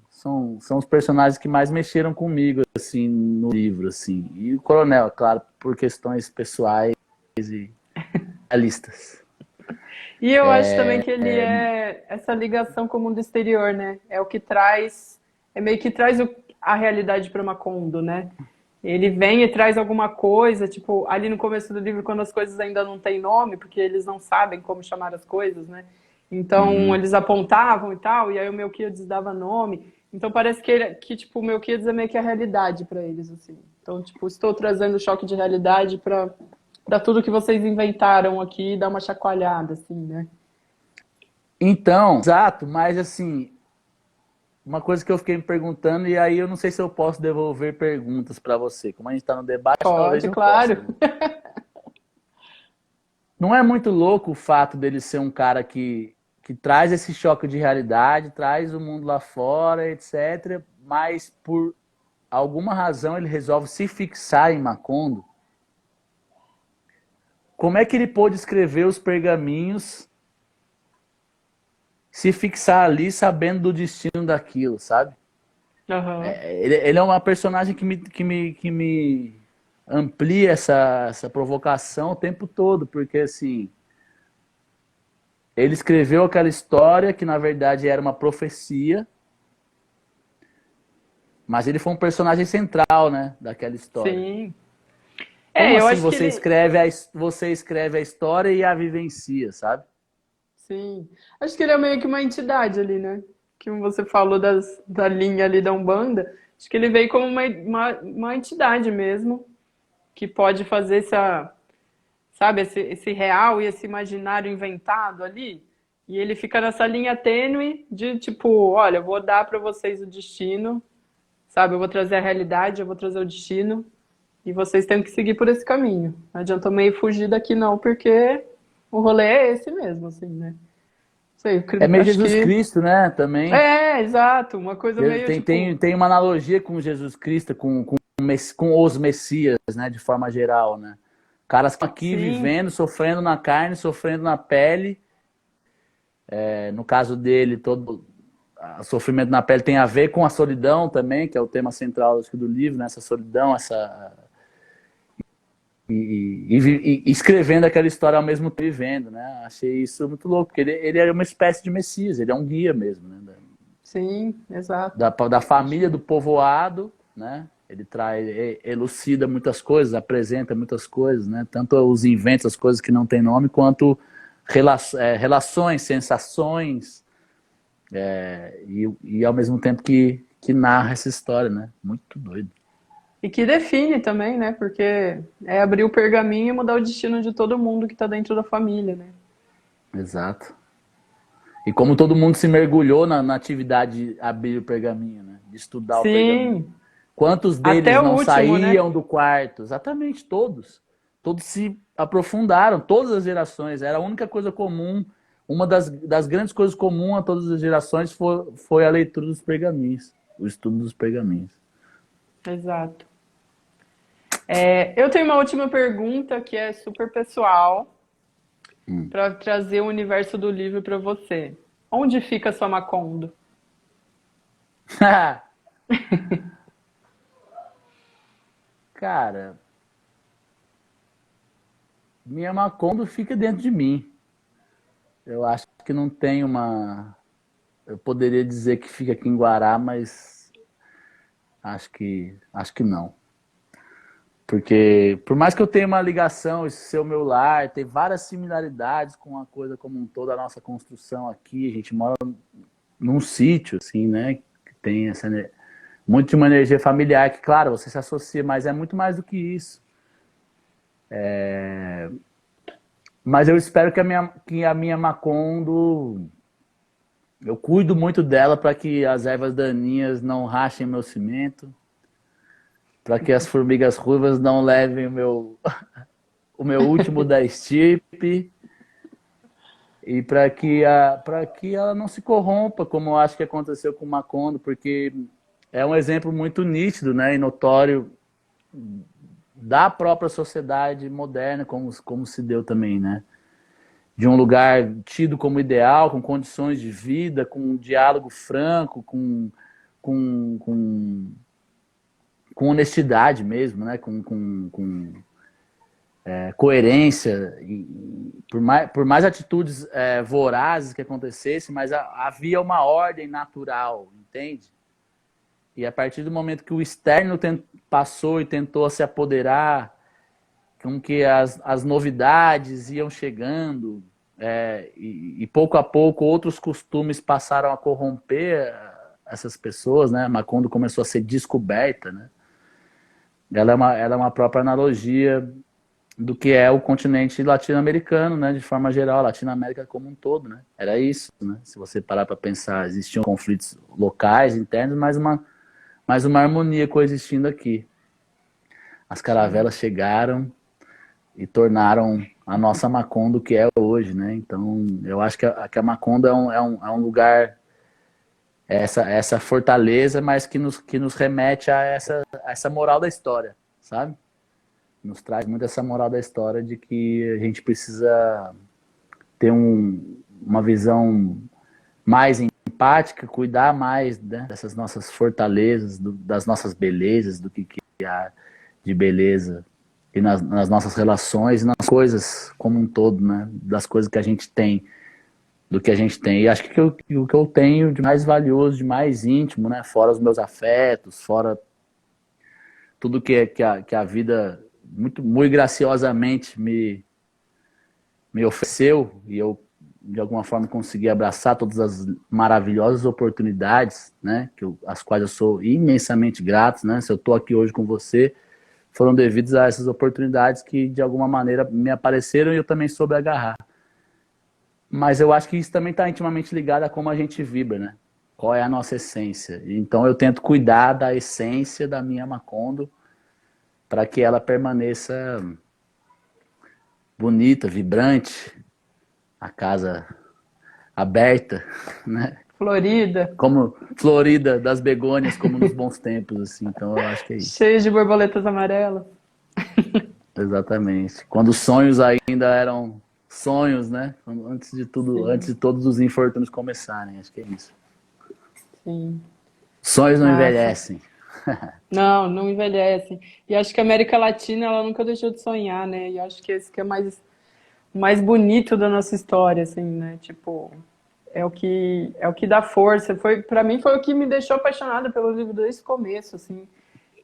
os personagens que mais mexeram comigo, assim, no livro, assim. E o Coronel, claro, por questões pessoais e realistas. E eu acho também que ele é essa ligação com o mundo exterior, né? É o que traz, é meio que traz a realidade para Macondo, né? Ele vem e traz alguma coisa, tipo, ali no começo do livro, quando as coisas ainda não têm nome, porque eles não sabem como chamar as coisas, né? Então, Uhum. eles apontavam e tal, e aí o Melquíades dava nome. Então, parece que tipo, o Melquíades é meio que a realidade para eles, assim. Então, tipo, estou trazendo choque de realidade para tudo que vocês inventaram aqui, dar uma chacoalhada, assim, né? Então, exato, mas assim, uma coisa que eu fiquei me perguntando, e aí eu não sei se eu posso devolver perguntas para você. Como a gente está no debate, talvez Pode, eu possa, claro. né? Não é muito louco o fato dele ser um cara que traz esse choque de realidade, traz o mundo lá fora, etc. Mas por alguma razão ele resolve se fixar em Macondo. Como é que ele pôde escrever os pergaminhos, se fixar ali sabendo do destino daquilo, sabe? Aham. Ele é uma personagem que me amplia essa provocação o tempo todo, porque assim, ele escreveu aquela história que na verdade era uma profecia, mas ele foi um personagem central, né, daquela história. Sim. Como Eu assim acho que ele. você escreve a história e a vivencia, sabe? Sim. Acho que ele é meio que uma entidade ali, né? Que você falou da linha ali da Umbanda. Acho que ele veio como uma entidade mesmo, que pode fazer sabe, esse real e esse imaginário inventado ali. E ele fica nessa linha tênue de tipo, olha, eu vou dar para vocês o destino, sabe? Eu vou trazer a realidade, eu vou trazer o destino. E vocês têm que seguir por esse caminho. Não adianta meio fugir daqui, não, porque o rolê é esse mesmo, assim, né? Sei, É meio acho Jesus que. Cristo, né, também. Exato. Uma coisa meio tipo. Tem uma analogia com Jesus Cristo, com os Messias, né, de forma geral, né? Caras que estão aqui Sim, vivendo, sofrendo na carne, sofrendo na pele. No caso dele, todo o sofrimento na pele tem a ver com a solidão também, que é o tema central acho, do livro, né? Essa solidão, e escrevendo aquela história ao mesmo tempo vivendo, né? Achei isso muito louco, porque ele é uma espécie de Messias, ele é um guia mesmo, né? sim, exato. Da família Acho. do povoado, né? Ele traz, elucida muitas coisas, apresenta muitas coisas, né? Tanto os inventos, as coisas que não têm nome, quanto relações, sensações, e ao mesmo tempo que narra essa história, né? Muito doido. E que define também, né? Porque é abrir o pergaminho e mudar o destino de todo mundo que está dentro da família, né? Exato. E como todo mundo se mergulhou na atividade de abrir o pergaminho, né? De estudar o pergaminho. Sim, Quantos até deles o não último, né? saíam do quarto? Exatamente, todos. Todos se aprofundaram, todas as gerações. Era a única coisa comum. Uma das grandes coisas comuns a todas as gerações foi a leitura dos pergaminhos, o estudo dos pergaminhos. Exato. Eu tenho uma última pergunta que é super pessoal Hum. para trazer o universo do livro para você. Onde fica a sua Macondo? Cara, minha Macondo fica dentro de mim. Eu acho que não tem uma. Eu poderia dizer que fica aqui em Guará, mas acho que não. Porque por mais que eu tenha uma ligação, esse ser o meu lar, tem várias similaridades com a coisa como um todo, a nossa construção aqui, a gente mora num sítio, assim, né? Que tem muito de uma energia familiar, que claro, você se associa, mas é muito mais do que isso. Mas eu espero que a minha Macondo, eu cuido muito dela para que as ervas daninhas não rachem meu cimento, para que as formigas ruivas não levem o meu último da estirpe, e para que ela não se corrompa, como eu acho que aconteceu com o Macondo, porque é um exemplo muito nítido, né, e notório da própria sociedade moderna, como se deu também, né? De um lugar tido como ideal, com condições de vida, com um diálogo franco, com, com, com honestidade mesmo, né? Com coerência. E por mais atitudes vorazes que acontecessem, mas havia uma ordem natural, entende? E a partir do momento que o externo passou e tentou se apoderar, com que as novidades iam chegando, e pouco a pouco outros costumes passaram a corromper essas pessoas, né? Macondo começou a ser descoberta, né? Ela é uma própria analogia do que é o continente latino-americano, né? De forma geral, a Latinoamérica como um todo, né? Era isso, né? Se você parar para pensar, existiam conflitos locais, internos, mas uma harmonia coexistindo aqui. As Sim. caravelas chegaram e tornaram a nossa Macondo que é hoje, né? Então, eu acho que a Macondo é um lugar, essa fortaleza, mas que nos remete a essa moral da história, sabe? Nos traz muito essa moral da história de que a gente precisa ter uma visão mais empática, cuidar mais, né, dessas nossas fortalezas, das nossas belezas, do que há de beleza e nas nossas relações e nas coisas como um todo, né? Das coisas que a gente tem, do que a gente tem. E acho que o que eu tenho de mais valioso, de mais íntimo, né? Fora os meus afetos, fora tudo que a vida muito graciosamente me ofereceu, e eu de alguma forma consegui abraçar todas as maravilhosas oportunidades, né? As quais eu sou imensamente grato, né? Se eu estou aqui hoje com você, foram devidos a essas oportunidades que de alguma maneira me apareceram e eu também soube agarrar. Mas eu acho que isso também está intimamente ligado a como a gente vibra, né? Qual é a nossa essência. Então eu tento cuidar da essência da minha Macondo para que ela permaneça bonita, vibrante, a casa aberta, né? Florida, Como florida das begônias, como nos bons tempos, assim. Então eu acho que é isso. cheia de borboletas amarelas. Exatamente. Quando os sonhos ainda eram sonhos, né? Antes de tudo, antes Sim, de todos os infortúnios começarem, acho que é isso. sim. Sonhos não Massa. envelhecem. Não, não envelhece. E acho que a América Latina, ela nunca deixou de sonhar, né? E acho que esse que é mais bonito da nossa história, assim, né? Tipo, é o que dá força. Para mim foi o que me deixou apaixonada pelo livro desde o começo, assim,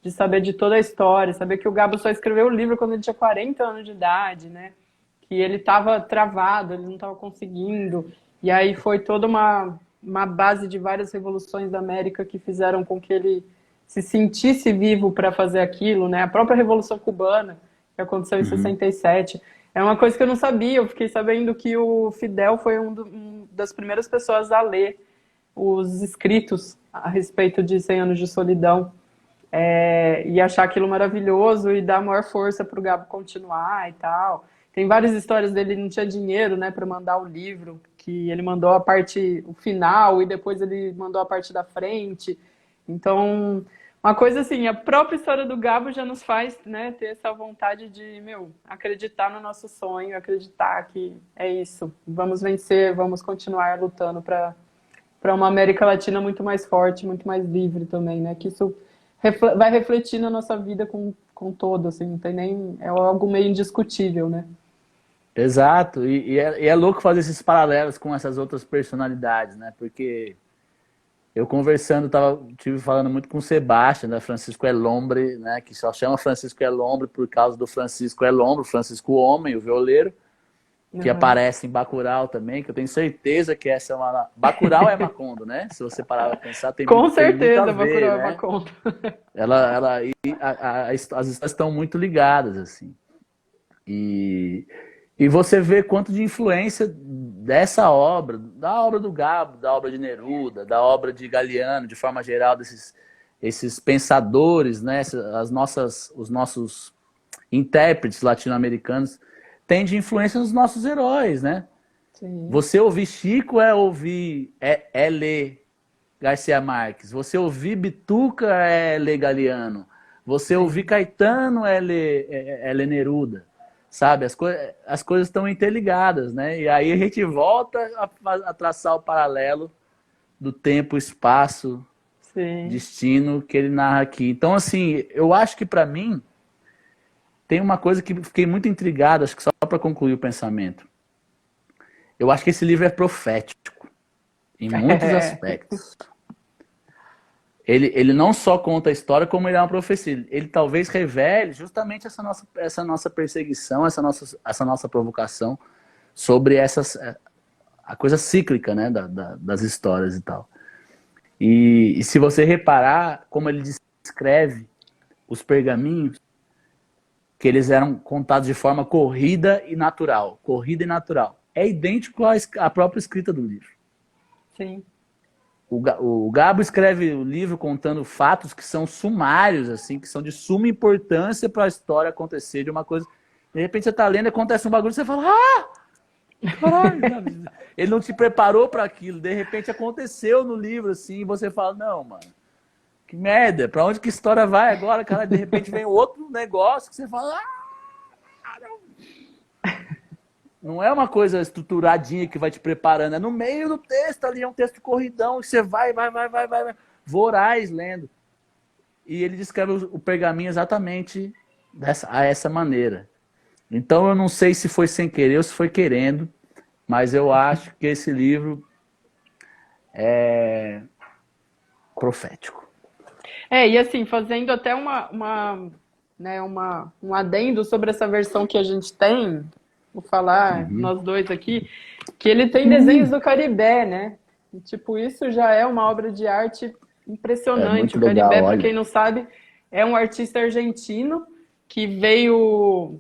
de saber de toda a história, saber que o Gabo só escreveu o livro quando ele tinha 40 anos de idade, né? Que ele estava travado, ele não estava conseguindo. E aí foi toda uma base de várias revoluções da América que fizeram com que ele se sentisse vivo para fazer aquilo, né? A própria Revolução Cubana, que aconteceu em Uhum. 67, é uma coisa que eu não sabia. Eu fiquei sabendo que o Fidel foi um das primeiras pessoas a ler os escritos a respeito de 100 anos de solidão, e achar aquilo maravilhoso e dar maior força para o Gabo continuar e tal. Tem várias histórias dele, ele não tinha dinheiro, né, para mandar o livro, que ele mandou a parte, o final, e depois ele mandou a parte da frente. Então, uma coisa assim, a própria história do Gabo já nos faz, né, ter essa vontade de, meu, acreditar no nosso sonho, acreditar que é isso, vamos vencer, vamos continuar lutando para uma América Latina muito mais forte, muito mais livre também, né? Que isso vai refletir na nossa vida com todo, assim, não tem nem. É algo meio indiscutível, né? Exato. E é louco fazer esses paralelos com essas outras personalidades, né? Porque eu conversando, tive falando muito com o Sebastião, da Francisco Elombre, né? Que só chama Francisco Elombre por causa do Francisco Elombre, o Francisco Homem, o violeiro, que Uhum. aparece em Bacurau também, que eu tenho certeza que essa é uma... Bacurau é Macondo, né? Se você parar pra pensar, Com tem muito a certeza, ver, Bacurau é uma né? conta. As histórias estão muito ligadas, assim. E, e você vê quanto de influência dessa obra, da obra do Gabo, da obra de Neruda, da obra de Galiano, de forma geral, esses pensadores, né, os nossos intérpretes latino-americanos, têm de influência nos nossos heróis, né? Sim, Você ouvir Chico é ler Garcia Marques. Você ouvir Bituca é ler Galiano. Você ouvir sim, Caetano é ler Neruda. Sabe? As coisas estão interligadas, né? E aí a gente volta a traçar o paralelo do tempo, espaço, sim. destino que ele narra aqui. Então, assim, eu acho que para mim tem uma coisa que fiquei muito intrigado, acho que só para concluir o pensamento. Eu acho que esse livro é profético em muitos É, aspectos. Ele não só conta a história, como ele é uma profecia. Ele talvez revele justamente essa nossa perseguição, essa nossa provocação sobre a coisa cíclica, né, das histórias e tal. E se você reparar como ele descreve os pergaminhos, que eles eram contados de forma corrida e natural. Corrida e natural. É idêntico à própria escrita do livro. sim, O Gabo escreve o livro contando fatos que são sumários, assim, que são de suma importância para a história acontecer de uma coisa. De repente você está lendo, acontece um bagulho, você fala, ah, caralho, sabe? Ele não te preparou para aquilo, de repente aconteceu no livro, assim, e você fala, não, mano, que merda, para onde que a história vai agora, cara? De repente vem outro negócio que você fala, não é uma coisa estruturadinha que vai te preparando, é no meio do texto ali, é um texto corridão, que você vai, voraz lendo. E ele descreve o pergaminho exatamente a essa maneira. Então eu não sei se foi sem querer ou se foi querendo, mas eu acho que esse livro é profético. e assim, fazendo até um adendo sobre essa versão que a gente tem, vou falar, Uhum. nós dois aqui, que ele tem desenhos do Caribé, né? E, tipo, isso já é uma obra de arte É impressionante. muito O legal, Caribé, para quem olha. não sabe, é um artista argentino que veio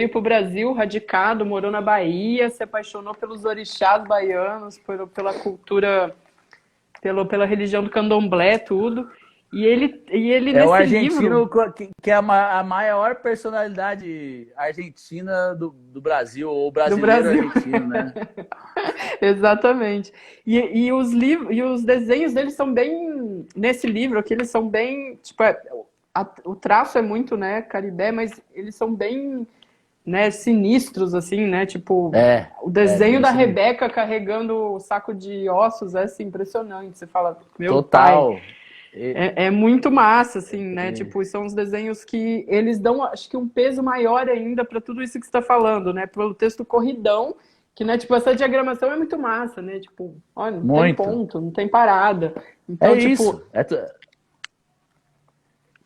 para o Brasil, radicado, morou na Bahia, se apaixonou pelos orixás baianos, pela cultura, pela religião do candomblé, tudo. E ele É o nesse livro, argentino que é a maior personalidade argentina do Brasil, ou do brasileiro Brasil. argentino, né? Exatamente. E os desenhos deles são bem. Nesse livro aqui, eles são bem. Tipo, o traço é muito, né, Caribé, mas eles são bem né, sinistros, assim, né? Tipo, o É desenho bem da sinistro. Rebeca carregando o saco de ossos é, assim, impressionante. Você fala, meu pai, Total. E- é muito massa, assim, né? Tipo, são os desenhos que eles dão, acho que um peso maior ainda para tudo isso que você está falando, né? Pelo texto corridão, que, né, tipo, essa diagramação é muito massa, né? Tipo, olha, não tem Muito. ponto, não tem parada. É Então, tipo, isso.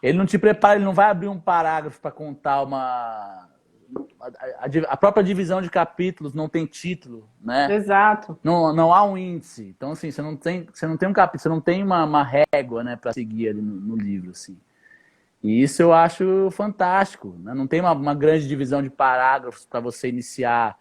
Ele não te prepara, ele não vai abrir um parágrafo para contar uma. A própria divisão de capítulos não tem título, né? exato. Não há um índice. Então, assim, você não tem um capítulo, você não tem uma régua, né, para seguir ali no livro, assim. E isso eu acho fantástico, né? Não tem uma grande divisão de parágrafos para você iniciar.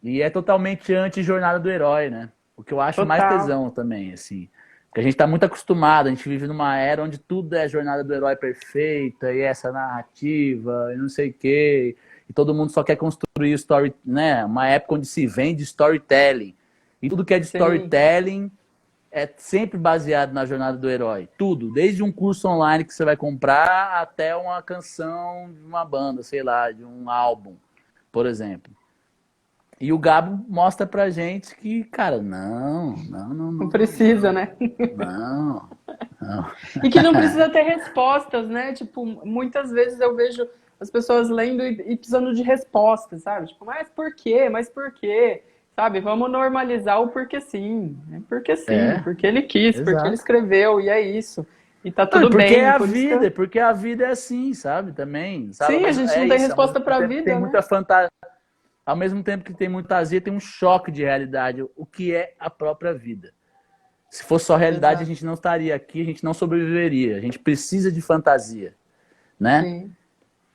E é totalmente anti-jornada do herói, né? O que eu acho mais Total. tesão também, assim. Porque a gente está muito acostumado, a gente vive numa era onde tudo é jornada do herói perfeita, e essa narrativa, e não sei o quê. E todo mundo só quer construir story, né? Uma época onde se vende storytelling. E tudo que é de Sim. storytelling é sempre baseado na jornada do herói. Tudo, desde um curso online que você vai comprar até uma canção de uma banda, sei lá, de um álbum, por exemplo. E o Gabo mostra pra gente que, cara, Não precisa, né? não, não. E que não precisa ter respostas, né? Tipo, muitas vezes eu vejo as pessoas lendo e precisando de respostas, sabe? Tipo, mas por quê? Mas por quê? Sabe? Vamos normalizar o porquê sim. Né? Porque sim, É, porque ele quis, porque ele exato. escreu, e é isso. E tá Não, e tudo porque é bem, a por isso que vida, eu... porque a vida é assim, sabe? Também, sabe? Sim, a Mas gente é não tem isso, ao mesmo resposta pra tempo que tem vida, né? muita fantasia, ao mesmo tempo que tem muita fantasia, tem um choque de realidade, o que é a própria vida. Se fosse só realidade, a Exato. gente não estaria aqui, a gente não sobreviveria. A gente precisa de fantasia, né? Sim,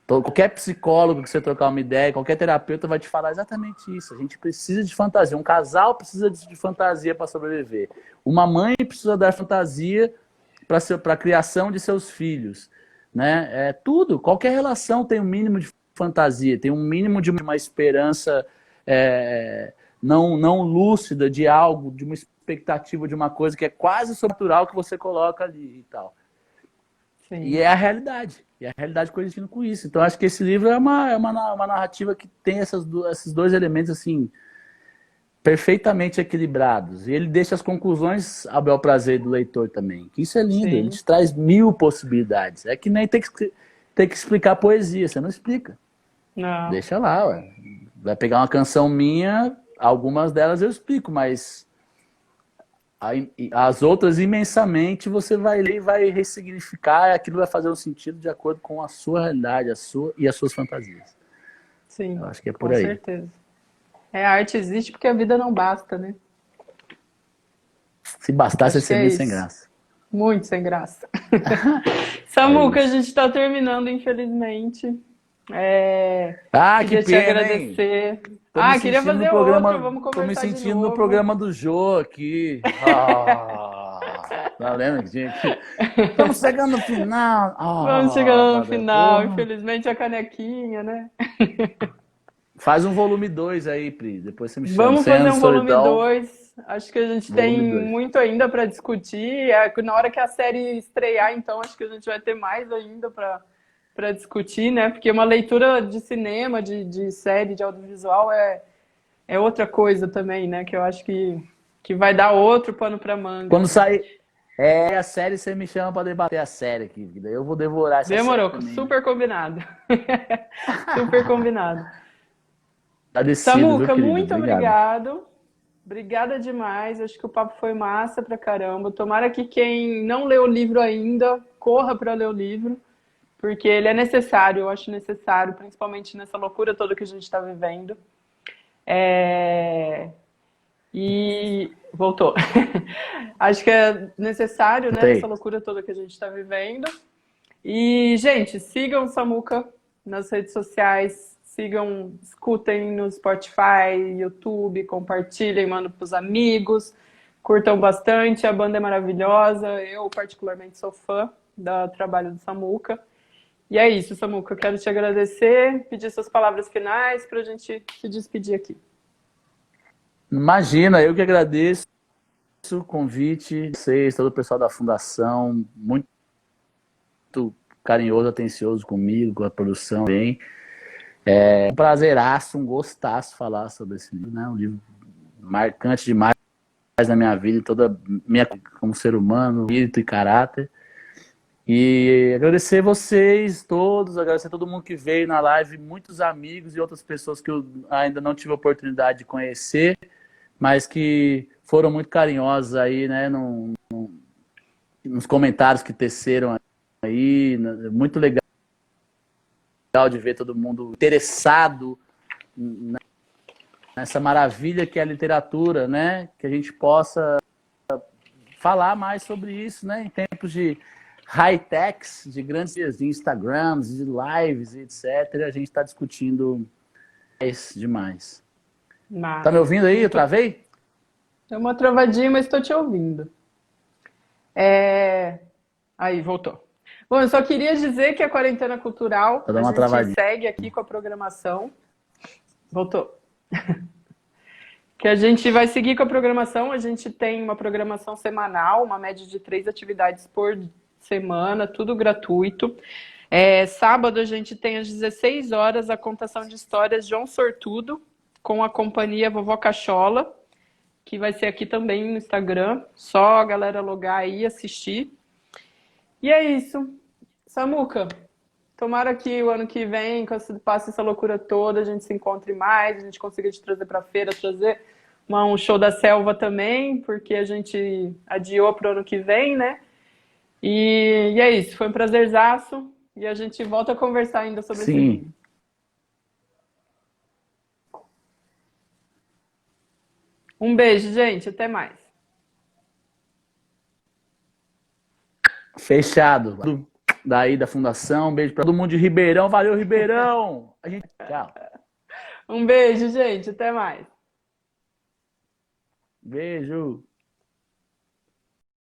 Qualquer psicólogo que você trocar uma ideia, qualquer terapeuta vai te falar exatamente isso. A gente precisa de fantasia. Um casal precisa de fantasia para sobreviver. Uma mãe precisa dar fantasia para a criação de seus filhos, né? É tudo. Qualquer relação tem um mínimo de fantasia, tem um mínimo de uma esperança não lúcida de algo, de uma expectativa de uma coisa que é quase sobrenatural que você coloca ali e tal. E sim, é a realidade. E a realidade coincidindo com isso. Então, acho que esse livro é uma narrativa que tem esses dois elementos, assim, perfeitamente equilibrados. E ele deixa as conclusões ao bel prazer do leitor também. Que isso é lindo. Ele sim. te traz mil possibilidades. É que nem ter que explicar poesia. Você não explica. Não, Deixa lá, ué. Vai pegar uma canção minha, algumas delas eu explico, mas as outras, imensamente, você vai ler e vai ressignificar, e aquilo vai fazer um sentido de acordo com a sua realidade, e as suas fantasias. Eu sim, acho que é por com aí. certeza. É, a arte existe porque a vida não basta, né? Se bastasse, Acho que é seria sem isso. graça. Muito sem graça. É Samuca, a isso. gente está terminando, infelizmente. Ah, que Queria te pena, hein? agradecer. Tô me Queria sentindo no fazer outro, programa, vamos tô me conversar de sentindo no novo. programa do Jô aqui. Tá lembra que tinha aqui? Estamos chegando no final. Vamos chegando no Padre, final, porra. infelizmente a canequinha, né? Faz um volume 2 aí, Pri. Depois você me chama. Vamos 100 fazer anos de um volume solidão, 2. Acho que a gente tem volume 2. muito ainda para discutir. Na hora que a série estrear, então, acho que a gente vai ter mais ainda para discutir, né? Porque uma leitura de cinema, de série, de audiovisual é outra coisa também, né? Que eu acho que vai dar outro pano para manga, Quando né? sair a série, você me chama pra debater a série aqui. Daí eu vou devorar essa série Demorou, também. super combinado. Super combinado. Agradecido, viu, Samuca, querido? muito Obrigado. obrigado. Obrigada demais. Acho que o papo foi massa pra caramba. Tomara que quem não leu o livro ainda corra para ler o livro, porque ele é necessário, eu acho necessário, principalmente nessa loucura toda que a gente está vivendo. É, E voltou. Acho que é necessário, né, nessa Voltei. loucura toda que a gente está vivendo. E, gente, sigam o Samuca nas redes sociais, sigam, escutem no Spotify, YouTube, compartilhem, mandem para os amigos, curtam bastante, a banda é maravilhosa, eu particularmente sou fã do trabalho do Samuca. E é isso, Samuca, eu quero te agradecer, pedir suas palavras finais para a gente se despedir aqui. Imagina, eu que agradeço o convite, vocês, todo o pessoal da Fundação, muito carinhoso, atencioso comigo, com a produção bem. É um prazeraço, um gostaço falar sobre esse livro, né? Um livro marcante demais na minha vida, toda minha como ser humano, espírito e caráter. E agradecer vocês todos, agradecer todo mundo que veio na live, muitos amigos e outras pessoas que eu ainda não tive a oportunidade de conhecer, mas que foram muito carinhosos aí, né, nos comentários que teceram aí, muito legal de ver todo mundo interessado nessa maravilha que é a literatura, né, que a gente possa falar mais sobre isso, né, em tempos de high-techs, de grandes de Instagrams, de lives, etc. A gente está discutindo demais. Tá me ouvindo aí? Eu travei? Deu uma travadinha, mas estou te ouvindo. Aí, voltou. Bom, eu só queria dizer que a Quarentena Cultural, Vou dar a uma gente travadinha. segue aqui com a programação. Voltou. Que a gente vai seguir com a programação. A gente tem uma programação semanal, uma média de 3 atividades por semana, tudo gratuito. Sábado a gente tem às 16 horas a contação de histórias João Sortudo, com a companhia Vovó Cachola, que vai ser aqui também no Instagram. Só a galera logar aí e assistir. E é isso. Samuca, tomara que o ano que vem, quando passe essa loucura toda, a gente se encontre mais, a gente consiga te trazer para a feira, trazer um show da selva também, porque a gente adiou para o ano que vem, né? E é isso, foi um prazerzaço e a gente volta a conversar ainda sobre esse livro. Sim. Um beijo, gente, até mais. Fechado. Daí da Fundação, um beijo para todo mundo de Ribeirão. Valeu, Ribeirão! Tchau. Um beijo, gente, até mais. Beijo.